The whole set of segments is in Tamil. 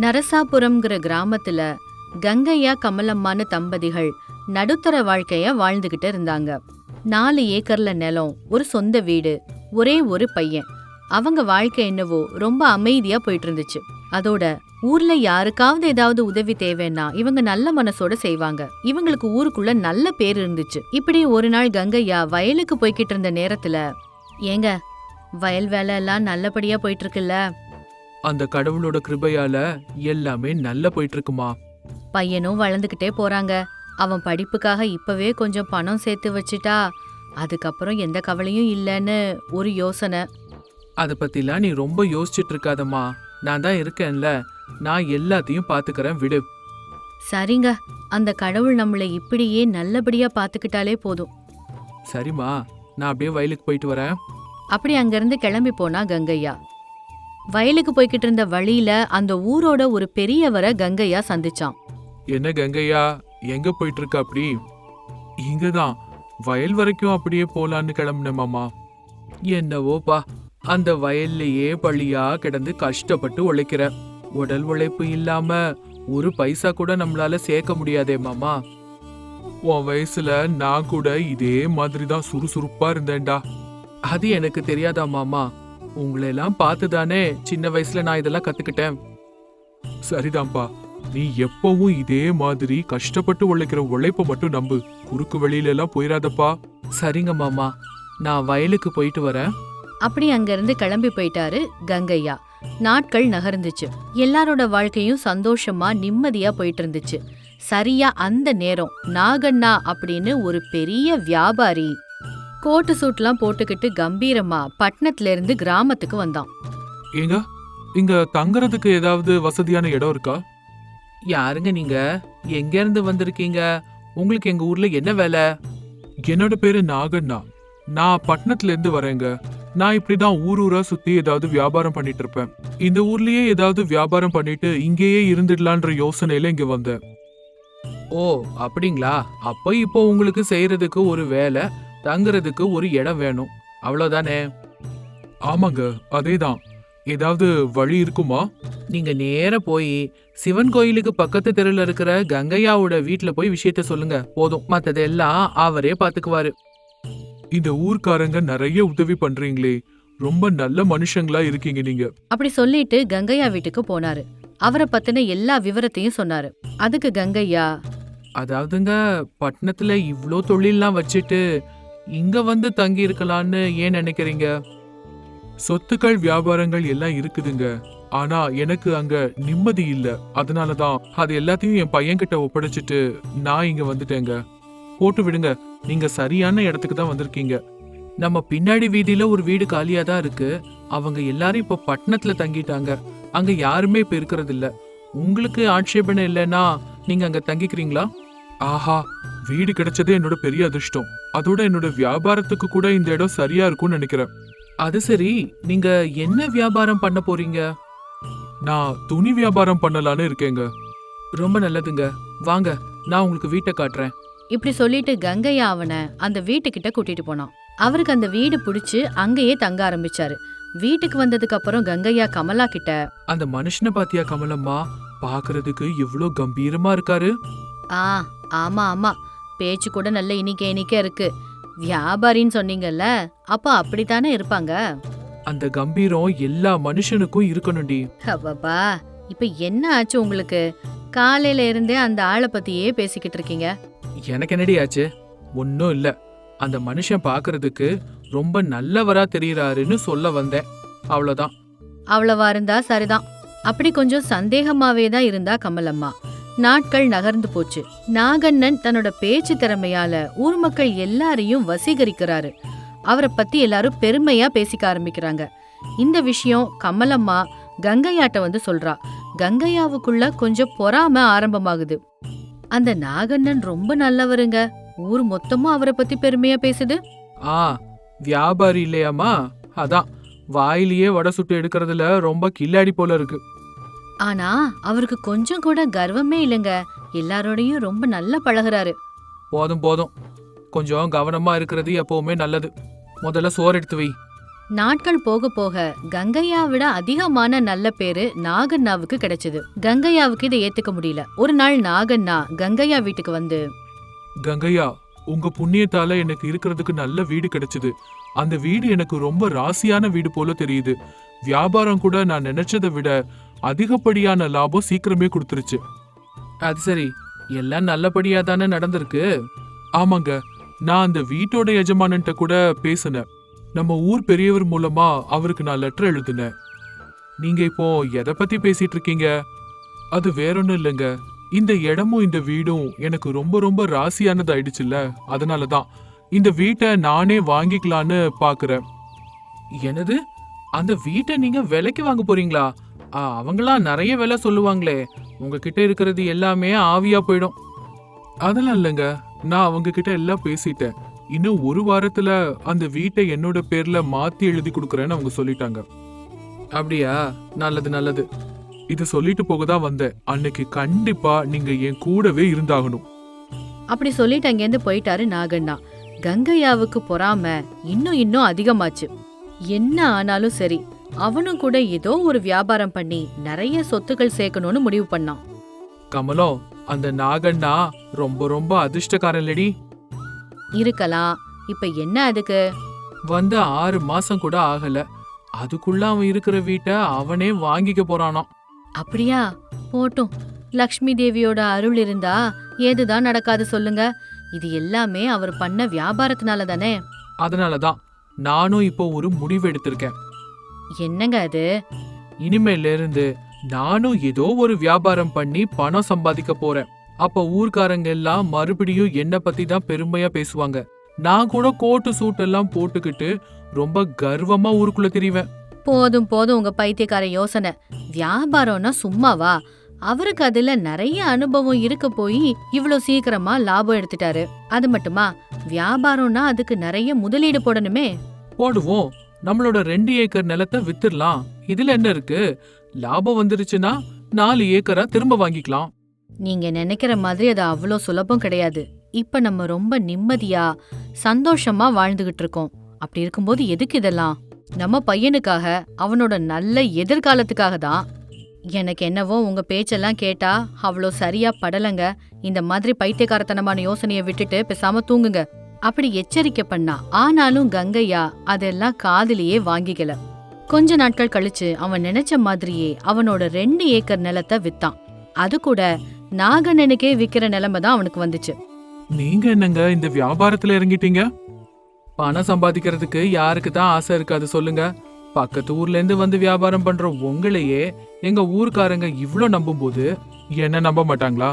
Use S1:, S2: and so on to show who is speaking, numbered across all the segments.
S1: நரசாபுரம்ங்கிற கிராமத்துல கங்கையா கமலம்மான்னு தம்பதிகள் நடுத்தர வாழ்க்கைய வாழ்ந்துகிட்டு இருந்தாங்க. 4 ஏக்கர்ல நிலம், ஒரு சொந்த வீடு, ஒரே ஒரு பையன். அவங்க வாழ்க்கை என்னவோ ரொம்ப அமைதியா போயிட்டு இருந்துச்சு. அதோட ஊர்ல யாருக்காவது ஏதாவது உதவி தேவைன்னா இவங்க நல்ல மனசோட செய்வாங்க. இவங்களுக்கு ஊருக்குள்ள நல்ல பேர் இருந்துச்சு. இப்படி ஒரு நாள் கங்கையா வயலுக்கு போய்கிட்டு இருந்த நேரத்துல, ஏங்க வயல் வேலை எல்லாம் நல்லபடியா போயிட்டு இருக்குல்ல?
S2: அந்த கடவுளோட கிருபையால எல்லாமே நல்லா போயிட்டு இருக்குமா.
S1: பையனும் வளர்ந்துகிட்டே போறாங்க. அவன் படிப்புக்காக இப்பவே கொஞ்சம் பணம் சேர்த்து வச்சுட்டா அதுக்கப்புறம் எந்த கவலையும் இல்லைன்னு ஒரு யோசனை.
S2: அத பத்திலாம் நீ ரொம்ப யோசிச்சுட்டு இருக்காதம்மா, நான் தான் இருக்கேன்ல, நான் எல்லாத்தையும் பாத்துக்கறேன், விடு.
S1: சரிங்க, அந்த கடவுள் நம்மளை இப்படியே நல்லபடியா பாத்துக்கிட்டாலே போதும்.
S2: சரிம்மா, நான் அப்படியே வயலுக்கு போயிட்டு வரேன்.
S1: அப்படி அங்கிருந்து கிளம்பி போனா கங்கையா. வயலுக்கு போய்கிட்டு இருந்த வழியில அந்த ஊரோட ஒரு பெரியவரை கங்கையா சந்திச்சான்.
S2: என்ன கங்கையா, எங்க போயிட்டு இருக்க? அப்படி இங்கதான் வயல் வரைக்கும் அப்படியே போலான்னு கிளம்புனேமாமா. என்னவோப்பா, அந்த வயல்லையே பழியா கிடந்து கஷ்டப்பட்டு உழைக்கிற. உடல் உழைப்பு இல்லாம ஒரு பைசா கூட நம்மளால சேர்க்க முடியாதே மாமா. உன் வயசுல நான் கூட இதே மாதிரிதான் சுறுசுறுப்பா இருந்தேன்டா. அது எனக்கு தெரியாதா மாமா? உங்களை எல்லாம் பார்த்துதானே சின்ன வயசுல நான் இதெல்லாம் கத்துக்கிட்டேன். சரிதான்ப்பா, நீ எப்பவும் இதே மாதிரி கஷ்டப்பட்டு உழைக்கிற உழைப்ப மட்டும் நம்பு. குறுக்கு வழியில எல்லாம் போயிடாதப்பா. சரிங்க மாமா, நான் வயலுக்கு போயிட்டு வரேன்.
S1: அப்படி அங்கிருந்து கிளம்பி போயிட்டாரு கங்கையா. நாட்கள் நகர்ந்துச்சு. எல்லாரோட வாழ்க்கையும் சந்தோஷமா நிம்மதியா போயிட்டு இருந்துச்சு. சரியா அந்த நேரம் நாகண்ணா அப்படின்னு ஒரு பெரிய வியாபாரி கோட்டு சூட்லாம் போட்டுக்கிட்டு கம்பீரமா பட்டணத்துல இருந்து கிராமத்துக்கு வந்தான்.
S2: ஏங்க, இங்க தங்கறதுக்கு ஏதாவது வசதியான இடம் இருக்கா? யாருங்க நீங்க? எங்க இருந்து வந்திருக்கீங்க? உங்களுக்கு எங்க ஊர்ல என்ன வேலை? என்னோட பேரு நாகண்ணா. நான் பட்டணத்துல இருந்து வரேங்க. நான் இப்படிதான் ஊரா சுத்தி ஏதாவது வியாபாரம் பண்ணிட்டு இருப்பேன். இந்த ஊர்லயே ஏதாவது வியாபாரம் பண்ணிட்டு இங்கேயே இருந்துடலான்ற யோசனையில இங்க வந்தேன். ஓ அப்படிங்களா? அப்ப இப்போ உங்களுக்கு செய்யறதுக்கு ஒரு வேலை, தங்குறதுக்கு ஒரு இடம் வேணும், அவ்வளவுதானே? ஆமாங்க, அதேதான். ஏதாவது வழி இருக்குமா? நீங்க நேர போய் சிவன் கோயிலுக்கு பக்கத்து தெருல இருக்கிற கங்கையாவோட வீட்டுல போய் விஷயத்த சொல்லுங்க, போதும். மத்ததெல்லாம் அவரே பாத்துக்குவாரு. இந்த ஊர்க்காரங்க நிறைய உதவி பண்றீங்களே, ரொம்ப நல்ல மனுஷங்களா இருக்கீங்க நீங்க.
S1: அப்படி சொல்லிட்டு கங்கையா வீட்டுக்கு போனாரு. அவரை பத்தின எல்லா விவரத்தையும் சொன்னாரு. அதுக்கு கங்கையா,
S2: அதாவதுங்க, பட்டணத்துல இவ்ளோ தொழில்லாம் வச்சுட்டு இங்க வந்து தங்கி இருக்கலாம்னு ஏன் நினைக்கிறீங்க? சொத்துக்கள் வியாபாரங்கள் எல்லாம் இருக்குதுங்க, ஆனா எனக்கு அங்க நிம்மதி இல்ல. அதனாலதான் அது எல்லாத்தையும் என் பையன் கிட்ட ஒப்படைச்சிட்டு நான் இங்க வந்துட்டேங்க. போட்டு விடுங்க, நீங்க சரியான இடத்துக்கு தான் வந்திருக்கீங்க. நம்ம பின்னாடி வீதியில ஒரு வீடு காலியா தான் இருக்கு. அவங்க எல்லாரும் இப்ப பட்டணத்துல தங்கிட்டாங்க. அங்க யாருமே இப்ப இருக்கிறது இல்ல. உங்களுக்கு ஆட்சேபனை இல்லைன்னா நீங்க அங்க தங்கிக்கிறீங்களா? ஆஹா, வீடு கிடைச்சதே என்னோட பெரிய அதிர்ஷ்டம். அதோட என்னோட வியாபாரத்துக்கு கூட இந்த இடம் சரியா இருக்கும்னு நினைக்கிறேன். அது சரி, நீங்க என்ன வியாபாரம் பண்ண போறீங்க? நான் துணி வியாபாரம் பண்ணலான்னு இருக்கேங்க. ரொம்ப நல்லதுங்க, வாங்க நான் உங்களுக்கு வீட்டை காட்டுறேன்.
S1: இப்படி சொல்லிட்டு கங்கையா அவனை அந்த வீட்டுக்கிட்ட கூட்டிட்டு போனான். அவருக்கு அந்த வீடு பிடிச்சு அங்கேயே தங்க ஆரம்பிச்சாரு. வீட்டுக்கு வந்ததுக்கு அப்புறம் கங்கையா கமலா கிட்ட,
S2: அந்த மனுஷனை பாத்தியா கமலம்மா? பாக்குறதுக்கு எவ்வளவு கம்பீரமா இருக்காரு.
S1: ஆ ஆமா ஆமா, பேச்சு கூட நல்ல இனிக்க இருக்கு. வியாபாரின்னு சொன்னீங்கல்ல, அப்ப அப்படித்தானே இருப்பாங்க.
S2: அந்த கம்பீரம் எல்லா மனுஷனுக்கும் இருக்கணும்டி.
S1: அப்பப்பா, இப்ப என்ன ஆச்சு உங்களுக்கு? காலையில இருந்தே அந்த ஆளை பத்தியே பேசிக்கிட்டு இருக்கீங்க.
S2: எனக்கு என்னடி ஆச்சு? ஒன்னும் இல்ல, அந்த மனுஷன் பாக்குறதுக்கு ரொம்ப நல்லவரா தெரியறாருன்னு சொல்ல வந்தேன், அவ்வளவுதான்.
S1: அவ்வளவா இருந்தா சரிதான். அப்படி கொஞ்சம் சந்தேகமாவே தான் இருந்தா கமலம்மா. நாட்கள் நகர்ந்து போச்சு. நாகண்ணன் தன்னோட பேச்சு திறமையால ஊர் மக்கள் எல்லாரையும் வசீகரிக்கிறாரு. அவரை பத்தி எல்லாரும் பெருமையா பேசிக்க ஆரம்பிக்கிறாங்க. இந்த விஷயம் கமலம்மா கங்கையாட்ட வந்து சொல்றா. கங்கையாவுக்குள்ள கொஞ்சம் பொறாம ஆரம்பமாகுது. அந்த நாகண்ணன் ரொம்ப நல்லவருங்க, ஊர் மொத்தமும் அவரை பத்தி பெருமையா பேசுது.
S2: வியாபாரி இல்லையாமா, அதான் வாயிலேயே வடை சுட்டு எடுக்கிறதுல ரொம்ப கில்லாடி போல இருக்கு.
S1: ஆனா அவருக்கு கொஞ்சம் கூட கர்வமே இல்லைங்க. எல்லாரோடையும் ரொம்ப நல்லா பழகுறாரு.
S2: போதும் போதும், கொஞ்சம் கவனமா இருக்கிறது எப்பவுமே நல்லது. முதல்ல சோறு எடுத்து வை.
S1: நாட்கள் போக போக கங்கையா விட அதிகமான நல்ல பேரு நாகண்ணாவுக்கு கிடைச்சது. கங்கையாவுக்கு இதை ஏத்துக்க முடியல. ஒரு நாள் நாகண்ணா கங்கையா வீட்டுக்கு வந்து,
S2: கங்கையா, உங்க புண்ணியத்தால எனக்கு இருக்கிறதுக்கு நல்ல வீடு கிடைச்சது. அந்த வீடு எனக்கு ரொம்ப ராசியான வீடு போல தெரியுது. வியாபாரம் கூட நான் நினைச்சதை விட அதிகப்படியான லாபம் சீக்கிரமே கொடுத்துருச்சு. அது சரி, எல்லாம் நல்லபடியா தானே நடந்திருக்கு? ஆமாங்க, நான் அந்த வீட்டோட எஜமானன்ட்ட கூட பேசினேன். நம்ம ஊர் பெரியவர் மூலமா அவருக்கு நான் லெட்டர் எழுதினேன். நீங்க இப்போ எதை பத்தி பேசிட்டு இருக்கீங்க? அது வேறொன்னும் இல்லைங்க, இந்த இடமும் இந்த வீடும் எனக்கு ரொம்ப ரொம்ப ராசியானது ஆயிடுச்சுல்ல, அதனாலதான் இந்த வீட்டை நானே வாங்கிக்கலான்னு பாக்குறேன். என்னது, அந்த வீட்டை நீங்க விலைக்கு வாங்க போறீங்களா? அவங்களாம் நிறைய விலை சொல்லுவாங்களே, உங்ககிட்ட இருக்கிறது எல்லாமே ஆவியா போயிடும். அதெல்லாம் இல்லைங்க, நான் அவங்க கிட்ட எல்லாம் பேசிட்டேன். இன்னும் ஒரு வாரத்துல அந்த வீட்டை என்னோட பேர்ல மாத்தி எழுதி கொடுக்கறேன்னு அவங்க சொல்லிட்டாங்க. அப்படியா? நல்லது நல்லது. இது சொல்லிட்டு போகதான் வந்தேன். அன்னைக்கு கண்டிப்பா நீங்க என் கூடவே இருந்தாகணும்.
S1: அப்படி சொல்லிட்டு அங்கேருந்து போயிட்டாரு நாகண்ணா. கங்கையாவுக்கு பொறாம இன்னும் அதிகமாச்சு. என்ன ஆனாலும் சரி, அவனும் கூட ஏதோ ஒரு வியாபாரம் பண்ணி நிறைய சொத்துக்கள் சேர்க்கணும்னு முடிவு பண்ணான்.
S2: கமலம், அந்த நாகண்ணா ரொம்ப ரொம்ப அதிர்ஷ்டக்காரன் லடி.
S1: இருக்கலாம். இப்ப என்ன அதுக்கு?
S2: வந்து 6 மாசம் கூட ஆகல, அதுக்குள்ள அவன் இருக்கிற வீட்டை அவனே வாங்கிக்க போறானாம்.
S1: அப்படியா? போட்டும். லக்ஷ்மி தேவியோட அருள் இருந்தா ஏதுதான் நடக்காது சொல்லுங்க. இது எல்லாமே அவர் பண்ண வியாபாரத்தினால தானே.
S2: அதனாலதான் நானும் இப்போ ஒரு முடிவு எடுத்திருக்கேன்.
S1: என்னங்க அது?
S2: இனிமேல இருந்து நானும் ஏதோ ஒரு வியாபாரம் பண்ணி பணம் சம்பாதிக்க போறேன். அப்ப ஊர்க்காரங்க எல்லாம் மறுபடியும் என்ன பத்தி தான் பெருமையா பேசுவாங்க. நான் கூட கோட்டு சூட் எல்லாம் போட்டுக்கிட்டு ரொம்ப கர்வமா ஊருக்குள்ள தெரிவேன்.
S1: போதும் போதும் உங்க பைத்தியக்கார யோசனை. வியாபாரம்னா சும்மாவா? அவருக்கு அதுல நிறைய அனுபவம் இருக்க போய் இவ்ளோ சீக்கிரமா லாபம் எடுத்துட்டாரு. அது மட்டுமா, வியாபாரம்னா அதுக்கு நிறைய முதலீடு போடணுமே.
S2: போடுவோம். நம்மளோட 2 ஏக்கர் நிலத்தை வித்துடலாம். இதுல என்ன இருக்கு? லாபம் வந்துருச்சுன்னா 4 ஏக்கரா திரும்ப வாங்கிக்கலாம்.
S1: நீங்க நினைக்கிற மாதிரி அது அவ்வளோ சுலபம் கிடையாது. இப்ப நம்ம ரொம்ப நிம்மதியா சந்தோஷமா வாழ்ந்துகிட்டு இருக்கோம். அப்படி இருக்கும்போது எதுக்கு இதெல்லாம்? நம்ம பையனுக்காக, அவனோட நல்ல எதிர்காலத்துக்காக தான். எனக்கு என்னவோ உங்க பேச்செல்லாம் கேட்டா அவ்வளோ சரியா படலங்க. இந்த மாதிரி பைத்தியக்காரத்தனமான யோசனையை விட்டுட்டு பேசாம தூங்குங்க அப்படி எச்சரிக்கை பண்ணா. ஆனாலும் கங்கையா அதெல்லாம் காதுலயே வாங்கிக்கல. கொஞ்ச நாட்கள் கழிச்சு அவன் நினைச்ச மாதிரியே அவனோட 2 ஏக்கர் நிலத்தை வித்தான். அது கூட நாகண்ணனுக்கே விக்கிற நிலைமை தான் அவனுக்கு வந்துச்சு.
S2: நீங்க என்னங்க இந்த வியாபாரத்துல இறங்கிட்டீங்க? பணம் சம்பாதிக்கிறதுக்கு யாருக்கு தான் ஆசை இருக்காது சொல்லுங்க? பக்கத்து ஊர்ல இருந்து வந்து வியாபாரம் பண்ற உங்களையே எங்க ஊர்க்காரங்க இவ்ளோ நம்பும் போது என்ன நம்ப மாட்டாங்களா?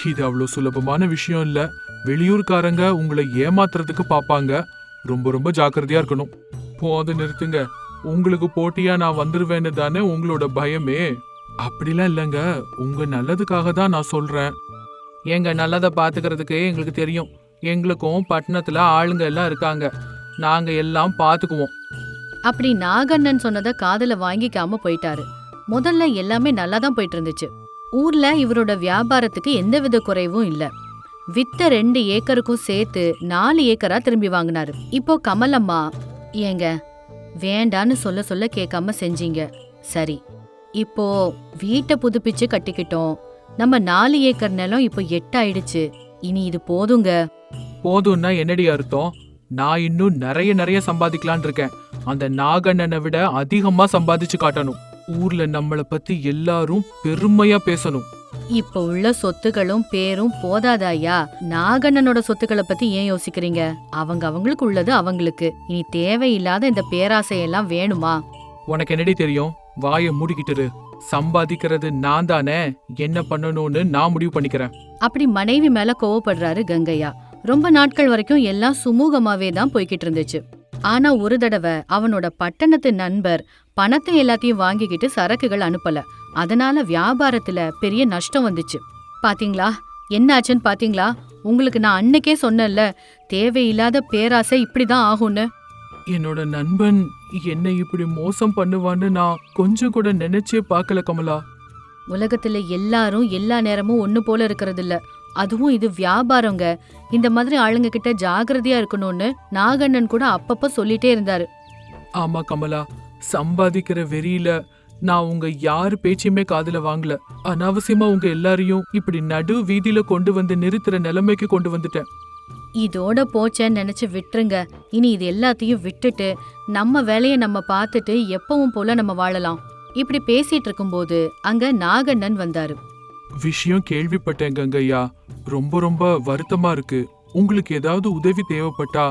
S2: இது அவ்வளவு சுலபமான விஷயம் இல்ல. வெளியூர்காரங்க உங்களை ஏமாத்துறதுக்கு பாப்பாங்க. ரொம்ப ரொம்ப ஜாக்கிரதையா இருக்கணும். போது நிறுத்துங்க. உங்களுக்கு போட்டியா நான் வந்துருவேன்னு தானே உங்களோட பயமே? அப்படிலாம் இல்லைங்க, உங்க நல்லதுக்காக தான் நான் சொல்றேன். எங்க நல்லதை பாத்துக்கிறதுக்கு எங்களுக்கு தெரியும். எங்களுக்கும் பட்டணத்துல ஆளுங்க எல்லாம் இருக்காங்க. நாங்க எல்லாம் பாத்துக்குவோம்.
S1: அப்படி நாகண்ணன் சொன்னதை காதுல வாங்கிக்காம போயிட்டாரு. முதல்ல எல்லாமே நல்லா தான் போயிட்டு இருந்துச்சு. ஊர்ல இவரோட வியாபாரத்துக்கு எந்தவித குறைவும் இல்ல. வித்த 2 ஏக்கருக்கும் சேர்த்து 4 ஏக்கரா திரும்பி வாங்கினாரு. இப்போ கமலம்மா, ஏங்க வேண்டான்னு சொல்ல சொல்ல கேட்காம செஞ்சீங்க. சரி, இப்போ வீட்டை புதுப்பிச்சு கட்டிக்கிட்டோம். நம்ம 4 ஏக்கர் நிலம் இப்போ 8 ஆயிடுச்சு. இனி இது போதுங்க.
S2: போதும்னா என்னடி அர்த்தம்? நான் இன்னும் நிறைய நிறைய சம்பாதிக்கலான் இருக்கேன். அந்த நாகண்ணனை விட அதிகமா சம்பாதிச்சு காட்டணும். ஊர்ல நம்மள பத்தி எல்லாரும் பெருமையா பேசணும்.
S1: இப்ப உள்ள சொத்துகளும் பேரும் போதாதாயா? நாகண்ணனோட சொத்துக்களை பத்தி ஏன் யோசிக்கிறீங்க? அவங்களுக்கு உள்ளது அவங்களுக்கு. இனி தேவையில்லாத இந்த பேராசையெல்லாம் வேணுமா?
S2: உனக்கு என்னடி தெரியும்? வாயை மூடிக்கிட்டு சம்பாதிக்கிறது நான் தானே. என்ன பண்ணணும்னு நான் முடிவு பண்ணிக்கிறேன்.
S1: அப்படி மனைவி மேல கோவப்படுறாரு கங்கையா. ரொம்ப நாட்கள் வரைக்கும் எல்லாம் சுமூகமாவே தான் போய்கிட்டு இருந்துச்சு. ஆனா ஒரு தடவை அவனோட பட்டணத்து நண்பர் பணத்தை எல்லாத்தையும் வாங்கிக்கிட்டு சரக்குகள் அனுப்பல. அதனால வியாபாரத்துல பெரிய நஷ்டம் வந்துச்சு. பாத்தீங்களா என்னாச்சுன்னு? பாத்தீங்களா? உங்களுக்கு நான் அன்னைக்கே சொன்னேன்ல, தேவையில்லாத பேராசை இப்படிதான் ஆகும்னு.
S2: என்னோட நண்பன் என்ன இப்படி மோசம் பண்ணுவான்னு நான் கொஞ்சம் கூட நினைச்சே பார்க்கல கமலா.
S1: உலகத்துல எல்லாரும் எல்லா நேரமும் ஒண்ணு போல இருக்கிறது இல்ல. அதுவும் இது வியாபாரங்க. இந்த மாதிரி ஆளுங்க கிட்ட ஜாகிரதையா இருக்கணும்னு நாகண்ணன் கூட அப்பப்ப சொல்லிட்டே இருந்தாரு.
S2: ஆமா கமலா, சம்பாதிக்கிற வெறியில நான் உங்க யாரு பேச்சையுமே காதுல வாங்கல. அனாவசியமா உங்க எல்லாரையும் இப்படி நடு வீதியில கொண்டு வந்து நிறுத்துற நிலைமைக்கு கொண்டு வந்துட்டேன்.
S1: இதோட போச்சேன்னு நினைச்சு விட்டுருங்க. இனி இது எல்லாத்தையும் விட்டுட்டு நம்ம வேலையை நம்ம பார்த்துட்டு எப்பவும் போல நம்ம வாழலாம். இப்படி பேசிட்டு இருக்கும்போது அங்க நாகண்ணன் வந்தாரு.
S2: விஷயம் கேள்விப்பட்டேன் கங்கையா, ரொம்ப ரொம்ப வருத்தமா இருக்கு. உங்களுக்கு ஏதாவது உதவி தேவைப்பட்டா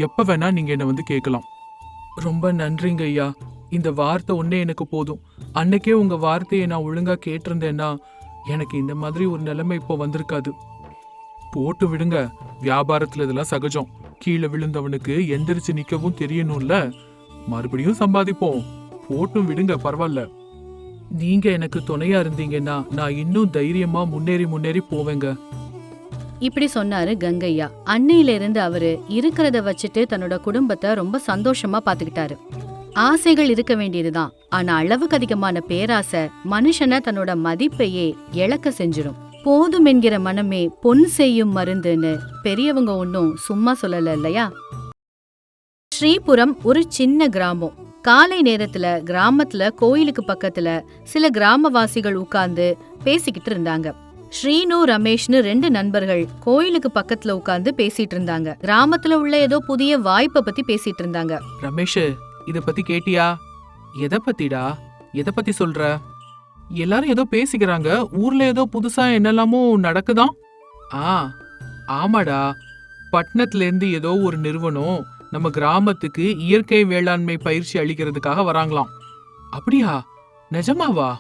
S2: எப்ப வேணா நீங்க என்ன வந்து கேட்கலாம். ரொம்ப நன்றிங்க ஐயா, இந்த வார்த்தை ஒன்னே எனக்கு போதும். அன்னைக்கே உங்க வார்த்தையை நான் ஒழுங்கா கேட்டிருந்தேன்னா எனக்கு இந்த மாதிரி ஒரு நிலைமை இப்போ வந்திருக்காது. போட்டு விடுங்க, வியாபாரத்துல இதெல்லாம் சகஜம். கீழே விழுந்தவனுக்கு எந்திரிச்சு நிக்கவும் தெரியணும்ல. மறுபடியும் சம்பாதிப்போம். போட்டும் விடுங்க, பரவாயில்ல. நீங்க எனக்கு துணையா இருந்தீங்கன்னா நான் இன்னும் தைரியமா முன்னேறி போவேங்க.
S1: இப்படி சொன்னாரு கங்கையா. அன்னையில இருந்து அவரு இருக்கிறத வச்சுட்டு தன்னோட குடும்பத்தை ரொம்ப சந்தோஷமா பாத்துக்கிட்டாரு. ஆசைகள் இருக்க வேண்டியதுதான், ஆனா அளவுக்கு அதிகமான பேராசை மனுஷனை தன்னோட மதிப்பையே இழக்க செஞ்சிரும். போதும் என்கிற மனமே பொன் செய்யும் மருந்துன்னு பெரியவங்க ஒன்னும் சும்மா சொல்லல இல்லையா? ஸ்ரீபுரம் ஒரு சின்ன கிராமம். காலை நேரத்துல கிராமத்துல கோயிலுக்கு பக்கத்துல சில கிராமவாசிகள் உட்கார்ந்து பேசிக்கிட்டு இருந்தாங்க. ஸ்ரீனு ரமேஷ்னு 2 நண்பர்கள் கோயிலுக்கு பக்கத்துல உட்கார்ந்து பேசிட்டு இருந்தாங்க. கிராமத்துல உள்ள ஏதோ புதிய வாய்ப்பை பத்தி பேசிட்டு இருந்தாங்க.
S2: ரமேஷ், இத பத்தி கேட்டியா? எதை பத்திடா? எதை பத்தி சொல்ற? எல்லாரும் ஏதோ பேசிக்கிறாங்க, ஊர்ல ஏதோ புதுசா என்னெல்லாமோ நடக்குதாம். ஆமாடா, பட்டணத்துல இருந்து ஏதோ ஒரு நிறுவனம் நம்ம கிராமத்துக்கு இயற்கை வேளாண்மை பயிற்சி அளிக்கிறதுக்காக வராங்களாம். அப்படியா? நிஜமாவா?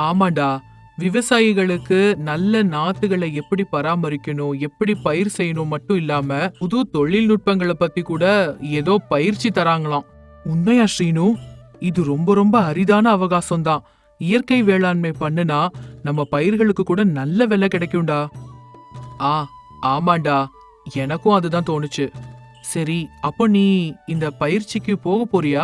S2: ஆமாண்டா, விவசாயிகளுக்கு நல்ல நாத்துகளை எப்படி பராமரிக்கணும், எப்படி பயிர் செய்யணும் மட்டும் இல்லாம புது தொழில்நுட்பங்களை பத்தி கூட ஏதோ பயிற்சி தராங்களாம். உண்மையா ஸ்ரீனு? இது ரொம்ப ரொம்ப அரிதான அவகாசம் தான். இயற்கை வேளாண்மை பண்ணுனா நம்ம பயிர்களுக்கு கூட நல்ல விலை கிடைக்கும்டா. ஆமாண்டா, எனக்கும் அதுதான் தோணுச்சு. சரி, அப்போ நீ இந்த பயிற்சிக்கு போக போறியா?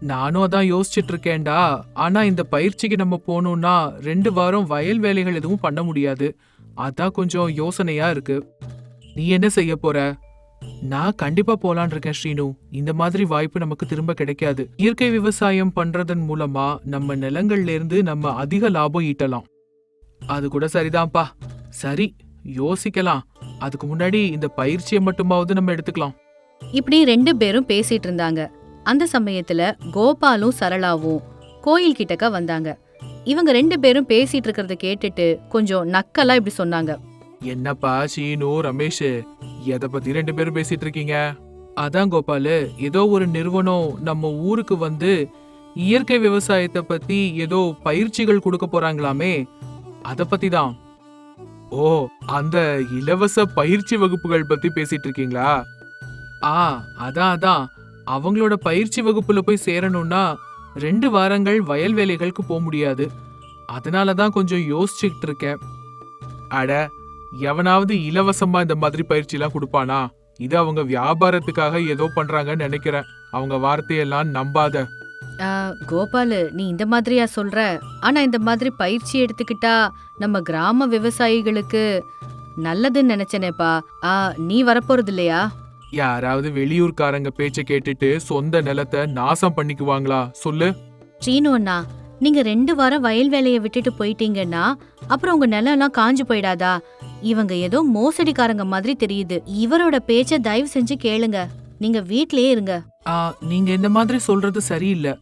S2: நானும் அதான் யோசிச்சுட்டு இருக்கேன்டா. ஆனா இந்த பயிற்சிக்கு நம்ம போனோம்னா 2 வாரம் வயல் வேலைகள் எதுவும் பண்ண முடியாது. அதான் கொஞ்சம் யோசனையா இருக்கு. நீ என்ன செய்ய போற? நான் கண்டிப்பா போலான் இருக்கேன் ஸ்ரீனு. இந்த மாதிரி வாய்ப்பு நமக்கு திரும்ப கிடைக்காது. இயற்கை விவசாயம் பண்றதன் மூலமா நம்ம நிலங்கள்ல இருந்து நம்ம அதிக லாபம் ஈட்டலாம். அது கூட சரிதான்ப்பா. சரி, யோசிக்கலாம். அதுக்கு முன்னாடி இந்த பயிற்சியை மட்டுமாவது நம்ம எடுத்துக்கலாம்.
S1: இப்படி 2 பேரும் பேசிட்டு இருந்தாங்க. அந்த சமயத்துல கோபாலும் சரளாவும் கோயில் கிட்டக்க வந்தாங்க. இவங்க 2 பேரும் பேசிட்டு இருக்கிறத கேட்டுட்டு கொஞ்சம் நக்கலா இப்படி சொன்னாங்க.
S2: என்னப்பா சீனு, ரமேஷ், எதை பத்தி 2 பேரும் பேசிட்டு இருக்கீங்க? அதான் கோபாலு, ஏதோ ஒரு நிறுவனம் நம்ம ஊருக்கு வந்து இயற்கை விவசாயத்தை பத்தி ஏதோ பயிற்சிகள் கொடுக்க போறாங்களாமே, அத பத்தி தான். ஓ, அந்த இலவச பயிற்சி வகுப்புகள் பத்தி பேசிட்டு இருக்கீங்களா? அதான் அவங்களோட பயிற்சி வகுப்புல போய் சேரணும்னா 2 வாரங்கள் வயல் வேலைகளுக்கு போக முடியாது. அதனாலதான் கொஞ்சம் யோசிச்சுக்கிட்டு இருக்கேன். அட, எவனாவது இலவசமா இந்த மாதிரி பயிற்சி எல்லாம் கொடுப்பானா? இது அவங்க வியாபாரத்துக்காக ஏதோ பண்றாங்கன்னு நினைக்கிறேன். அவங்க வார்த்தையெல்லாம் நம்பாத.
S1: கோபாலு, நீ இந்த மாதிரியா சொல்ற? ஆனா இந்த மாதிரி பயிற்சி எடுத்துக்கிட்டா நம்ம கிராம விவசாயிகளுக்கு நல்லதுன்னு நினைச்சனேப்பா. நீ வரப்போறது இல்லையா?
S2: யாராவது வெளியூர்காரங்க பேச்ச கேட்டுட்டு சொந்த நிலத்தை நாசம் பண்ணிக்குவாங்களா சொல்லு?
S1: ஸ்ரீனு அண்ணா, நீங்க 2 வாரம் வயல் வேலையை விட்டுட்டு போயிட்டீங்கன்னா அப்புறம் உங்க நிலம் எல்லாம் காஞ்சு போயிடாதா? இவங்க ஏதோ மோசடிக்காரங்க மாதிரி தெரியுது. இவரோட பேச்ச தயவு செஞ்சு கேளுங்க. நீங்க வீட்லயே இருங்க.
S2: நீங்க இந்த மாதிரி சொல்றது சரியில்லை.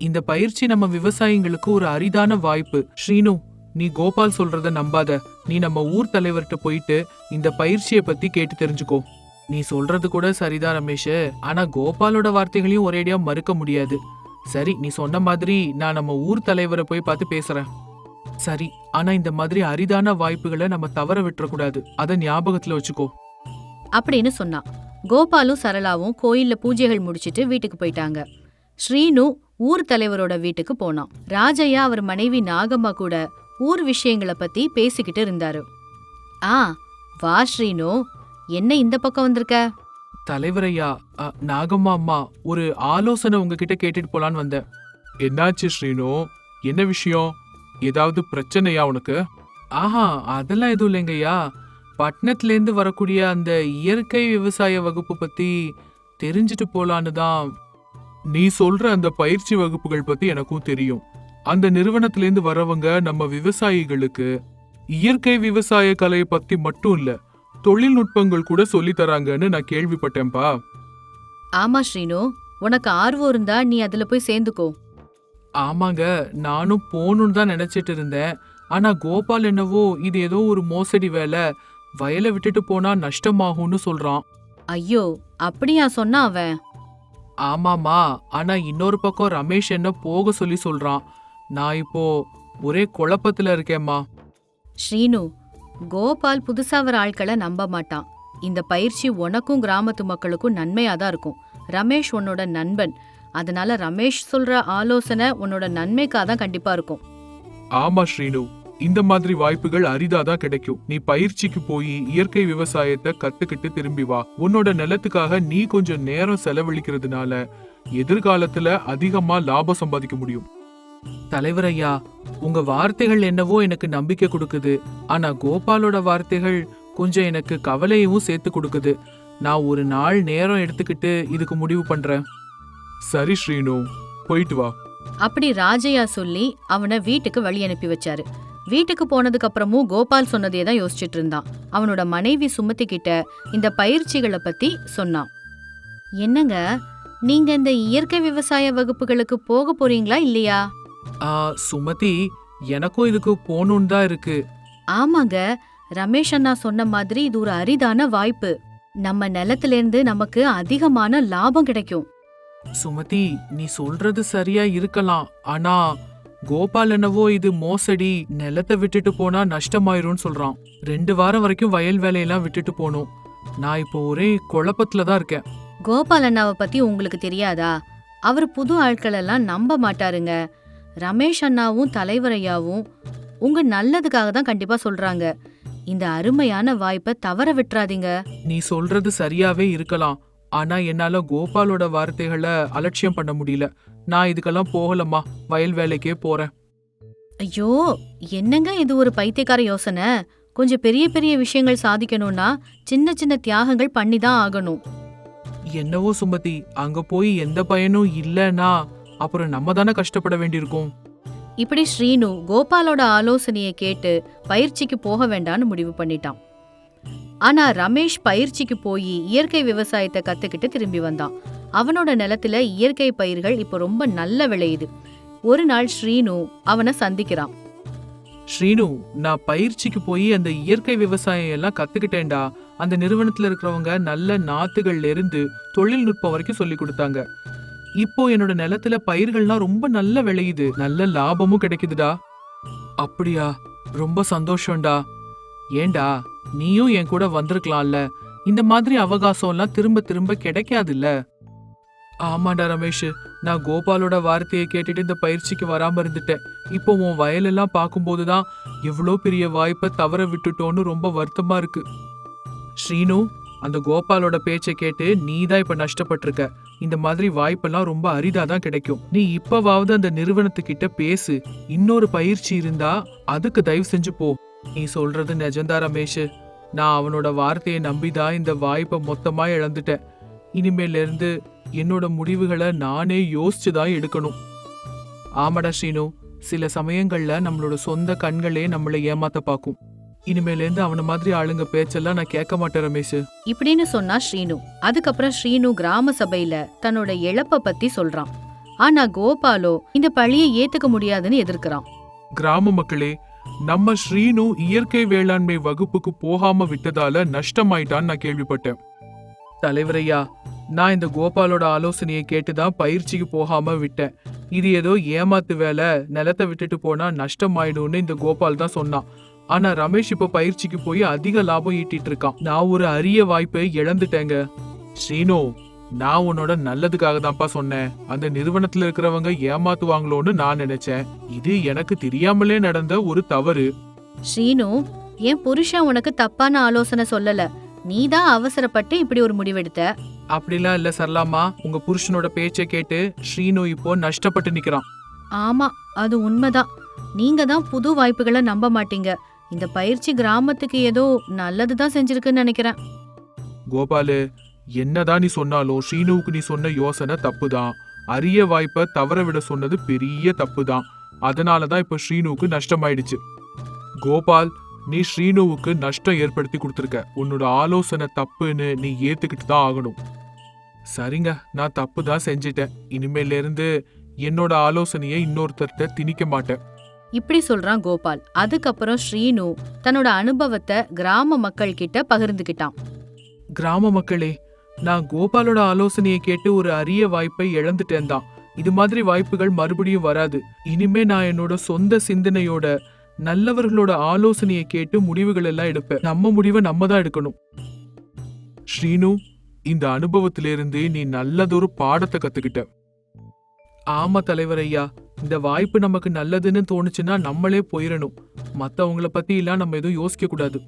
S2: இந்த பயிற்சி நம்ம விவசாயிங்களுக்கு ஒரு அரிதான வாய்ப்பு. ஸ்ரீனு, நீ கோபால் சொல்றத நம்பாத. நீ நம்ம ஊர் தலைவர்கிட்ட போயிட்டு இந்த பயிற்சியை பத்தி கேட்டு தெரிஞ்சுக்கோ. நீ சொல்றது கூட சரிதான் ரமேஷ், ஆனா கோபாலோட வார்த்தைகளையும் ஒரேடியா மறுக்க முடியாது. சரி, நீ சொன்ன மாதிரி நான் நம்ம ஊர் தலைவரை போய் பார்த்து பேசுறேன். சரி, ஆனா இந்த மாதிரி அரிதான வாய்ப்புகளை நம்ம தவற விட்டுறக்கூடாது. அத ஞாபகத்துல வச்சுக்கோ
S1: அப்படின்னு சொன்னான். கோபாலும் சரளாவும் கோயில்ல பூஜைகள் முடிச்சிட்டு வீட்டுக்கு போயிட்டாங்க. ஸ்ரீனு ஊர் தலைவரோட வீட்டுக்கு போனான். ராஜையா அவர் மனைவி நாகம்மா கூட ஊர் விஷயங்களை பத்தி பேசிக்கிட்டு இருந்தாரு. வா ஸ்ரீனு, என்ன இந்த பக்கம் வந்திருக்க?
S2: தலைவரையா, நாகம்மா அம்மா, ஒரு ஆலோசனை உங்ககிட்ட கேட்டுட்டு போலான்னு வந்தேன். என்னாச்சு ஸ்ரீனு? என்ன விஷயம்? ஏதாவது பிரச்சனையா உனக்கு? அதெல்லாம் எதுவும் இல்லைங்கய்யா. பட்டணத்துல இருந்து வரக்கூடிய அந்த இயற்கை விவசாய வகுப்பு பத்தி தெரிஞ்சுட்டு போலான்னு தான். நீ சொல்ற அந்த பயிற்சி வகுப்புகள் பத்தி எனக்கும் தெரியும். அந்த நிறுவனத்திலேருந்து வரவங்க நம்ம விவசாயிகளுக்கு இயற்கை விவசாய கலையை பத்தி மட்டும் இல்ல, தொழில்நுட்பங்கள் கூட சொல்லி தராங்கன்னு நான் கேள்விப்பட்டேன்பா.
S1: ஆமா ஸ்ரீனு, உனக்கு ஆர்வம் இருந்தா நீ அதுல போய் சேர்ந்துக்கோ.
S2: ஆமாங்க, நானும் போகணும்னு தான் நினைச்சிட்டு இருந்தேன். ஆனா கோபால் என்னவோ இது ஏதோ ஒரு மோசடி வேலை, வயலை விட்டுட்டு போனா நஷ்டமாகும்னு சொல்றான்.
S1: ஐயோ, அப்படியா சொன்னா அவன்?
S2: ஆமாமா, ஆனா இன்னொரு பக்கம் ரமேஷ் என்ன போக சொல்லி சொல்றான். நான் இப்போ ஒரே குழப்பத்துல இருக்கேம்மா.
S1: ஸ்ரீனு, கோபால் புதுசா வர ஆட்களை நம்ப மாட்டான். இந்த பயிற்சி உனக்கும் கிராமத்து மக்களுக்கும் நன்மையா தான் இருக்கும். ரமேஷ் உன்னோட நண்பன், அதனால ரமேஷ் சொல்ற ஆலோசனை உன்னோட நன்மைக்காக தான் கண்டிப்பா இருக்கும்.
S2: ஆமா ஸ்ரீனு, இந்த மாதிரி வாய்ப்புகள் அரிதாதான் கிடைக்கும். நீ பயிற்சிக்கு போய் இயற்கை விவசாயத்தை கத்துக்கிட்டு திரும்பி வா. உன்னோட நிலத்துக்காக நீ கொஞ்சம் நேரம் செலவழிக்கிறதுனால எதிர்காலத்துல அதிகமா லாபம் சம்பாதிக்க முடியும். தலைவர் ஐயா, உங்க வார்த்தைகள் என்னவோ எனக்கு நம்பிக்கை கொடுக்குது. ஆனா கோபாலோட வார்த்தைகள் கொஞ்சம் எனக்கு கவலையவும் சேர்த்து கொடுக்குது. நான் ஒரு நாள் நேரம் எடுத்துக்கிட்டு இதுக்கு முடிவு பண்றேன். சரி ஸ்ரீனு, போயிட்டு வா.
S1: அப்படி ராஜையா சொல்லி அவனை வீட்டுக்கு வழி அனுப்பி வச்சாரு. வீட்டுக்கு போனதுக்கு அப்புறமும் கோபால் சொன்னதே தான் யோசிச்சுட்டு இருந்தான். அவனோட மனைவி சுமதி கிட்ட இந்த பயிற்சிகளை பத்தி சொன்னான். என்னங்க, நீங்க இந்த இயற்கை விவசாய வகுப்புகளுக்கு போக போறீங்களா இல்லையா?
S2: சுமதி, எனக்கும் இதுக்கு போகணும்னு தான் இருக்கு.
S1: ஆமாங்க, ரமேஷ் அண்ணா சொன்ன மாதிரி இது ஒரு அரிதான வாய்ப்பு. நம்ம நிலத்துல இருந்து நமக்கு அதிகமான லாபம் கிடைக்கும்.
S2: சுமதி, நீ சொல்றது சரியா இருக்கலாம். ஆனா கோபால் என்னவோ இது மோசடி, நிலத்தை விட்டுட்டு போனா நஷ்டமாயிரும்னு சொல்றான். 2 வாரம் வரைக்கும் வயல் வேலையெல்லாம் விட்டுட்டு போகணும். நான் இப்போ ஒரே குழப்பத்துல தான் இருக்கேன்.
S1: கோபால் அண்ணாவை பத்தி உங்களுக்கு தெரியாதா? அவர் புது ஆட்கள் எல்லாம் நம்ப மாட்டாருங்க. ரமேஷ் அண்ணாவும் தலைவரையாவும் உங்க நல்லதுக்காக தான் கண்டிப்பா சொல்றாங்க. இந்த அருமையான வாய்ப்பை தவற விட்டுறாதீங்க.
S2: நீ சொல்றது சரியாவே இருக்கலாம். ஆனா என்னால கோபாலோட வார்த்தைகளை அலட்சியம் பண்ண முடியல. நான் இதுக்கெல்லாம் போகலம்மா, வயல் வேலைக்கே போறேன்.
S1: ஐயோ, என்னங்க இது ஒரு பைத்தியக்கார யோசனை. கொஞ்சம் பெரிய பெரிய விஷயங்கள் சாதிக்கணும்னா சின்ன சின்ன தியாகங்கள் பண்ணி தான் ஆகணும்.
S2: என்னவோ சுமதி, அங்க போய் எந்த பயனும் இல்லைன்னா அப்புறம் நம்ம தானே கஷ்டப்பட வேண்டியிருக்கும்.
S1: இப்படி ஸ்ரீனு கோபாலோட ஆலோசனையை கேட்டு பயிற்சிக்கு போக வேண்டான்னு முடிவு பண்ணிட்டான். ஆனா ரமேஷ் பயிற்சிக்கு போய் இயற்கை விவசாயத்தை கத்துக்கிட்டு திரும்பி வந்தான். அவனோட நிலத்துல இயற்கை பயிர்கள் இப்ப ரொம்ப நல்ல விளையுது. ஒரு நாள் ஸ்ரீனு அவனை சந்திக்கிறான்.
S2: ஸ்ரீனு, நான் பயிற்சிக்கு போய் அந்த இயற்கை விவசாயம் எல்லாம் கத்துக்கிட்டேன்டா. அந்த நிறுவனத்துல இருக்கிறவங்க நல்ல நாத்துகள்ல இருந்து தொழில்நுட்பம் வரைக்கும் சொல்லி கொடுத்தாங்க. இப்போ என்னோட நிலத்துல பயிர்கள்லாம் ரொம்ப நல்ல விளையுது, நல்ல லாபமும் கிடைக்குதுடா. அப்படியா? ரொம்ப சந்தோஷம்டா. ஏண்டா, நீயும் என் கூட வந்திருக்கலாம்ல. இந்த மாதிரி அவகாசம் எல்லாம் திரும்ப திரும்ப கிடைக்காதுல்ல. ஆமாண்டா ரமேஷ், நான் கோபாலோட வார்த்தையை கேட்டுட்டு இந்த பயிற்சிக்கு வராம இருந்துட்டேன். இப்போ உன் வயலெல்லாம் பார்க்கும்போதுதான் எவ்வளோ பெரிய வாய்ப்பை தவற விட்டுட்டோன்னு ரொம்ப வருத்தமா இருக்கு. ஸ்ரீனு, அந்த கோபாலோட பேச்சை கேட்டு நீ தான் இப்ப நஷ்டப்பட்டிருக்க. இந்த மாதிரி வாய்ப்பெல்லாம் ரொம்ப அரிதாதான் கிடைக்கும். நீ இப்பவாவது அந்த நிறுவனத்துக்கிட்ட பேசு. இன்னொரு பயிற்சி இருந்தா அதுக்கு தயவு செஞ்சு போ. நீ சொல்றது நிஜந்தா ரமேஷ். நான் அவனோட வார்த்தையை நம்பிதான் இந்த வாய்ப்பை மொத்தமா இழந்துட்டேன். இனிமேல இருந்து என்னோட முடிவுகளை நானே யோசிச்சுதான் எடுக்கணும். ஆமாடா ஸ்ரீனு, சில சமயங்கள்ல நம்மளோட சொந்த கண்களே நம்மளை ஏமாத்த பாக்கும். இனிமேல இருந்து அவன மாதிரி ஆளுங்க பேச்செல்லாம் நான் கேட்க மாட்டேன் ரமேஷ்.
S1: இப்படின்னு சொன்னா ஸ்ரீனு. அதுக்கப்புறம் ஸ்ரீனு கிராம சபையில தன்னோட இழப்ப பத்தி சொல்றான். ஆனா கோபாலோ இந்த பழியை ஏத்துக்க முடியாதுன்னு எதிர்க்கிறான்.
S2: கிராம மக்களே, நம்ம ஸ்ரீனு இயற்கை வேளாண்மை வகுப்புக்கு போகாம விட்டதால நஷ்டமாயிட்டான்னு நான் கேள்விப்பட்டேன். தலைவரையா, நான் இந்த கோபாலோட ஆலோசனையை கேட்டுதான் பயிற்சிக்கு போகாம விட்டேன். இது ஏதோ ஏமாத்து வேலை, நிலத்தை விட்டுட்டு போனா நஷ்டமாயிடும்னு இந்த கோபால் தான் சொன்னான். ஆனா ரமேஷ் இப்ப பயிற்சிக்கு போய் அதிக லாபம் ஈட்டிட்டு இருக்கான். நான் ஒரு அரிய வாய்ப்பை இழந்துட்டேங்க. ஸ்ரீனு, நான் உன்னோட நல்லதுக்காக தான்ப்பா சொன்னேன். அந்த நிறுவனத்துல இருக்கிறவங்க ஏமாத்துவாங்களோன்னு நான் நினைச்சேன். இது எனக்கு தெரியாமலே நடந்த ஒரு தவறு.
S1: ஸ்ரீனு, என் புருஷன் உனக்கு தப்பான ஆலோசனை சொல்லல. நீதான் அவசரப்பட்டு இப்படி ஒரு முடிவெடுத்த.
S2: அப்படிலாம் இல்ல சரளாமா. உங்க புருஷனோட பேச்சை கேட்டு ஸ்ரீனு இப்போ நஷ்டப்பட்டு நிக்கிறான்.
S1: ஆமா, அது உண்மைதான். நீங்க தான் புது வாய்ப்புகளை நம்ப மாட்டீங்க. இந்த பயிற்சி கிராமத்துக்கு ஏதோ நல்லதுதான் செஞ்சிருக்குன்னு நினைக்கிறேன்.
S2: கோபாலு, என்னதான் நீ சொன்னாலும் ஸ்ரீனுவுக்கு நீ சொன்ன யோசனை தப்புதான். அரிய வாய்ப்பை தவற விட சொன்னது பெரிய தப்பு தான். அதனாலதான் இப்ப ஸ்ரீனுவுக்கு நஷ்டமாயிடுச்சு. கோபால், நீ ஸ்ரீனுவுக்கு நஷ்டம் ஏற்படுத்தி கொடுத்துருக்க. உன்னோட ஆலோசனை தப்புன்னு நீ ஏத்துக்கிட்டு தான் ஆகணும். சரிங்க, நான் தப்பு தான் செஞ்சிட்டேன். இனிமேல இருந்து என்னோட ஆலோசனையை இன்னொருத்தர்கிட்ட திணிக்க மாட்டேன்.
S1: இப்படி சொல்றான் கோபால். அதுக்கப்புறம் ஸ்ரீனு தன்னோட அனுபவத்தை கிராம மக்கள் கிட்ட பகிர்ந்துகிட்டான்.
S2: கிராம மக்களே, நான் கோபாலோட ஆலோசனையை கேட்டு ஒரு அரிய வாய்ப்பை இழந்துட்டேன் தான். இது மாதிரி வாய்ப்புகள் மறுபடியும் வராது. இனிமே நான் என்னோட சொந்த சிந்தனையோட நல்லவர்களோட ஆலோசனையை கேட்டு முடிவுகள் எல்லாம் எடுப்பேன். நம்ம முடிவை நம்ம தான் எடுக்கணும். ஸ்ரீனு, இந்த அனுபவத்திலிருந்து நீ நல்லதொரு பாடத்தை கத்துக்கிட்ட. ஆமா தலைவர் ஐயா, இந்த வாய்ப்பு நமக்கு நல்லதுன்னு தோணுச்சுன்னா நம்மளே போயிடணும். மத்தவங்கள பத்தி எல்லாம் நம்ம எதுவும் யோசிக்க கூடாது.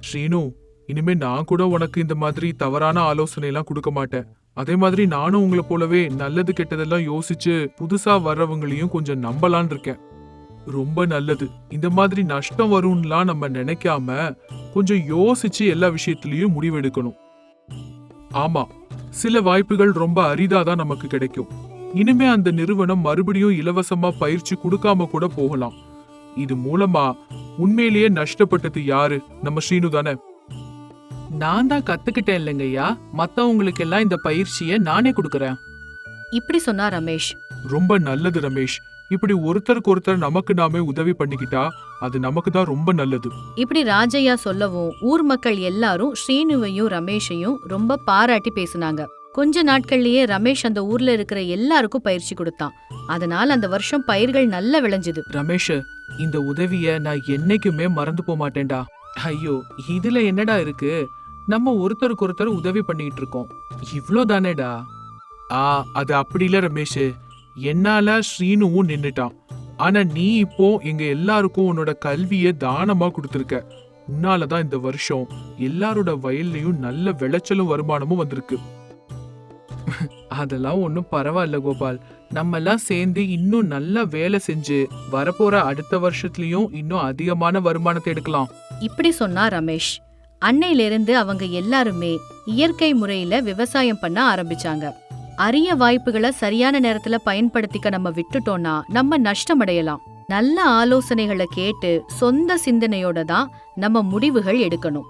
S2: ஸ்ரீனு, இனிமே நான் கூட உனக்கு இந்த மாதிரி தவறான ஆலோசனை எல்லாம் கொடுக்க மாட்டேன். அதே மாதிரி நானும் உங்களை போலவே நல்லது கெட்டதெல்லாம் யோசிச்சு புதுசா வர்றவங்களையும் கொஞ்சம் நம்பலான் இருக்கேன். ரொம்ப நல்லது. இந்த மாதிரி நஷ்டம் வரும்லாம் நம்ம நினைக்காம கொஞ்சம் யோசிச்சு எல்லா விஷயத்திலயும் முடிவெடுக்கணும். ஆமா, சில வாய்ப்புகள் ரொம்ப அரிதாதான் நமக்கு கிடைக்கும். இனிமே அந்த நிறுவனம் மறுபடியும் இலவசமா பயிற்சி கொடுக்காம கூட போகலாம். இது மூலமா உண்மையிலேயே நஷ்டப்பட்டது யாரு? நம்ம ஸ்ரீனு தானே. நான் தான் கத்துக்கிட்டேன் இல்லைங்கய்யா. மத்தவங்களுக்கு எல்லாம் இந்த பயிற்சியை நானே கொடுக்கறேன்.
S1: இப்படி சொன்னா ரமேஷ்.
S2: ரொம்ப நல்லது ரமேஷ். இப்படி ஒருத்தருக்கு ஒருத்தர் நமக்கு நாமே உதவி பண்ணிக்கிட்டா அது நமக்கு தான் ரொம்ப நல்லது.
S1: இப்படி ராஜையா சொல்லவும் ஊர் மக்கள் எல்லாரும் ஸ்ரீனுவையும் ரமேஷையும் ரொம்ப பாராட்டி பேசினாங்க. கொஞ்ச நாட்கள்லயே ரமேஷ் அந்த ஊர்ல இருக்கிற எல்லாருக்கும் பயிற்சி கொடுத்தான். அதனால அந்த வருஷம் பயிர்கள் நல்லா விளைஞ்சது.
S2: ரமேஷ், இந்த உதவிய நான் என்னைக்குமே மறந்து போக மாட்டேன்டா. ஐயோ, இதுல என்னடா இருக்கு? நம்ம ஒருத்தருக்கு ஒருத்தர் உதவி பண்ணிட்டு இருக்கோம், இவ்ளோதானேடா. அது அப்படி இல்ல ரமேஷ். என்னால ஸ்ரீனுவும் நின்னுட்டான். ஆனா நீ இப்போ எங்க எல்லாருக்கும் உன்னோட கல்விய தானமா கொடுத்திருக்க. உன்னாலதான் இந்த வருஷம் எல்லாரோட வயல்லையும் நல்ல விளைச்சலும் வருமானமும் வந்திருக்கு. அதெல்லாம் ஒன்னும் பரவாயில்ல கோபால். நம்ம எல்லாம் சேர்ந்து இன்னும் நல்லா வேலை செஞ்சு வரப்போற அடுத்த வருஷத்துலயும் இன்னும் அதிகமான வருமானத்தை எடுக்கலாம்.
S1: இப்படி சொன்னா ரமேஷ். அன்னையிலிருந்து அவங்க எல்லாருமே இயற்கை முறையில விவசாயம் பண்ண ஆரம்பிச்சாங்க. அரிய வாய்ப்புகளை சரியான நேரத்துல பயன்படுத்திக்க நம்ம விட்டுட்டோம்னா நம்ம நஷ்டமடையலாம். நல்ல ஆலோசனைகளை கேட்டு சொந்த சிந்தனையோட தான் நம்ம முடிவுகள் எடுக்கணும்.